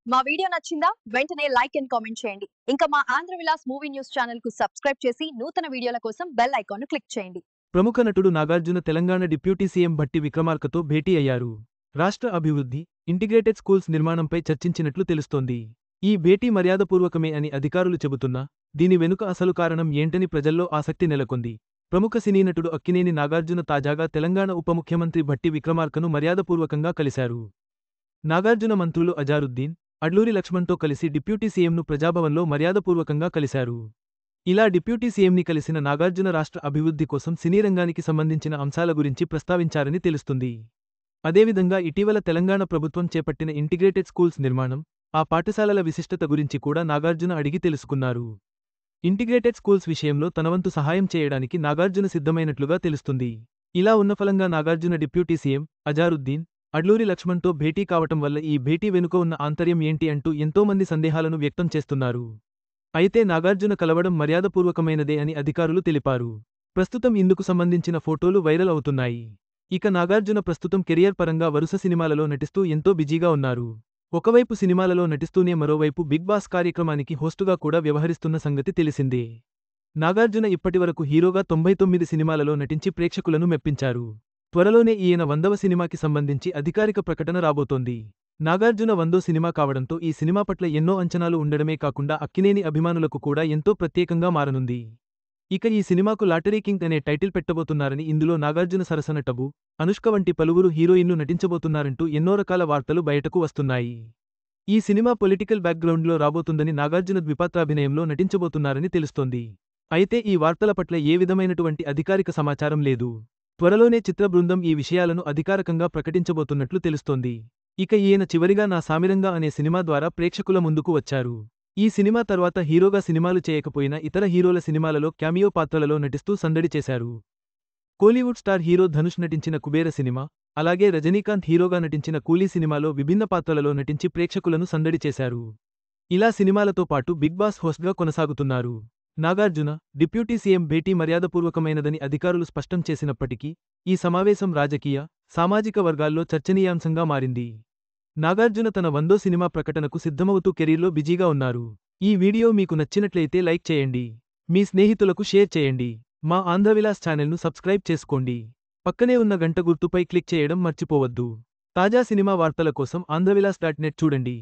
మా వీడియో నచ్చిందా? వెంటనే లైక్ అండ్ కామెంట్ చేయండి. ఇంకా మా Andhra Vilas movie news channel కు సబ్స్క్రైబ్ చేసి నూతన వీడియోల కోసం బెల్ ఐకాన్ ను క్లిక్ చేయండి. ప్రముఖ నటుడు నాగార్జున తెలంగాణ డిప్యూటీ సీఎం భట్టి విక్రమార్కతో భేటీ అయ్యారు. రాష్ట్ర అభివృద్ధి, ఇంటిగ్రేటెడ్ స్కూల్స్ నిర్మాణంపై చర్చించినట్లు తెలుస్తోంది. ఈ భేటీ మర్యాదపూర్వకమే అని అధికారులు చెబుతున్నా, దీని వెనుక అసలు కారణం ఏంటని ప్రజల్లో ఆసక్తి నెలకొంది. ప్రముఖ సినీ నటుడు అక్కినేని నాగార్జున తాజాగా తెలంగాణ ఉప ముఖ్యమంత్రి భట్టి విక్రమార్కను మర్యాదపూర్వకంగా కలిశారు. నాగార్జున మంత్రులు అజారుద్దీన్, అడ్లూరి లక్ష్మణ్తో కలిసి డిప్యూటీ సీఎంను ప్రజాభవన్లో మర్యాదపూర్వకంగా కలిశారు. ఇలా డిప్యూటీ సీఎంని కలిసిన నాగార్జున రాష్ట్ర అభివృద్ధి కోసం సినీ రంగానికి సంబంధించిన అంశాల గురించి ప్రస్తావించారని తెలుస్తుంది. అదేవిధంగా ఇటీవల తెలంగాణ ప్రభుత్వం చేపట్టిన ఇంటిగ్రేటెడ్ స్కూల్స్ నిర్మాణం, ఆ పాఠశాలల విశిష్టత గురించి కూడా నాగార్జున అడిగి తెలుసుకున్నారు. ఇంటిగ్రేటెడ్ స్కూల్స్ విషయంలో తనవంతు సహాయం చేయడానికి నాగార్జున సిద్ధమైనట్లుగా తెలుస్తుంది. ఇలా ఉన్న ఫలంగా నాగార్జున డిప్యూటీ సీఎం అజారుద్దీన్, అడ్లూరి లక్ష్మణ్తో భేటీ కావటం వల్ల ఈ భేటీ వెనుక ఉన్న ఆంతర్యం ఏంటి అంటూ ఎంతోమంది సందేహాలను వ్యక్తం చేస్తున్నారు. అయితే నాగార్జున కలవడం మర్యాదపూర్వకమైనదే అని అధికారులు తెలిపారు. ప్రస్తుతం ఇందుకు సంబంధించిన ఫోటోలు వైరల్ అవుతున్నాయి. ఇక నాగార్జున ప్రస్తుతం కెరియర్ పరంగా వరుస సినిమాలలో నటిస్తూ ఎంతో బిజీగా ఉన్నారు. ఒకవైపు సినిమాలలో నటిస్తూనే మరోవైపు బిగ్ బాస్ కార్యక్రమానికి హోస్టుగా కూడా వ్యవహరిస్తున్న సంగతి తెలిసిందే. నాగార్జున ఇప్పటివరకు హీరోగా 99 సినిమాలలో నటించి ప్రేక్షకులను మెప్పించారు. త్వరలోనే ఈయన 100వ సినిమాకి సంబంధించి అధికారిక ప్రకటన రాబోతోంది. నాగార్జున 100వ సినిమా కావడంతో ఈ సినిమా పట్ల ఎన్నో అంచనాలు ఉండడమే కాకుండా అక్కినేని అభిమానులకు కూడా ఎంతో ప్రత్యేకంగా మారనుంది. ఇక ఈ సినిమాకు లాటరీ కింగ్ అనే టైటిల్ పెట్టబోతున్నారని, ఇందులో నాగార్జున సరసన టబు, అనుష్క వంటి పలువురు హీరోయిన్లు నటించబోతున్నారంటూ ఎన్నో రకాల వార్తలు బయటకు వస్తున్నాయి. ఈ సినిమా పొలిటికల్ బ్యాక్గ్రౌండ్లో రాబోతుందని, నాగార్జున ద్విపాత్రాభినయంలో నటించబోతున్నారని తెలుస్తోంది. అయితే ఈ వార్తల పట్ల ఏ విధమైనటువంటి అధికారిక సమాచారం లేదు. త్వరలోనే చిత్ర బృందం ఈ విషయాలను అధికారికంగా ప్రకటించబోతున్నట్లు తెలుస్తోంది. ఇక ఈయన చివరిగా నా సామిరంగా అనే సినిమా ద్వారా ప్రేక్షకుల ముందుకు వచ్చారు. ఈ సినిమా తర్వాత హీరోగా సినిమాలు చేయకపోయినా ఇతర హీరోల సినిమాలలో క్యామియో పాత్రలలో నటిస్తూ సందడి చేశారు. కోలీవుడ్ స్టార్ హీరో ధనుష్ నటించిన కుబేర సినిమా, అలాగే రజనీకాంత్ హీరోగా నటించిన కూలీ సినిమాలో విభిన్న పాత్రలలో నటించి ప్రేక్షకులను సందడి చేశారు. ఇలా సినిమాలతో పాటు బిగ్ బాస్ హోస్ట్గా కొనసాగుతున్నారు. నాగార్జున, డిప్యూటీ సీఎం భేటీ మర్యాదపూర్వకమైనదని అధికారులు స్పష్టం చేసినప్పటికీ, ఈ సమావేశం రాజకీయ, సామాజిక వర్గాల్లో చర్చనీయాంశంగా మారింది. నాగార్జున తన 100వ సినిమా ప్రకటనకు సిద్ధమవుతూ కెరీర్లో బిజీగా ఉన్నారు. ఈ వీడియో మీకు నచ్చినట్లయితే లైక్ చేయండి. మీ స్నేహితులకు షేర్ చేయండి. మా ఆంధ్రవిలాస్ ఛానల్ను సబ్స్క్రైబ్ చేసుకోండి. పక్కనే ఉన్న గంట గుర్తుపై క్లిక్ చేయడం మర్చిపోవద్దు. తాజా సినిమా వార్తల కోసం ఆంధ్రవిలాస్.net చూడండి.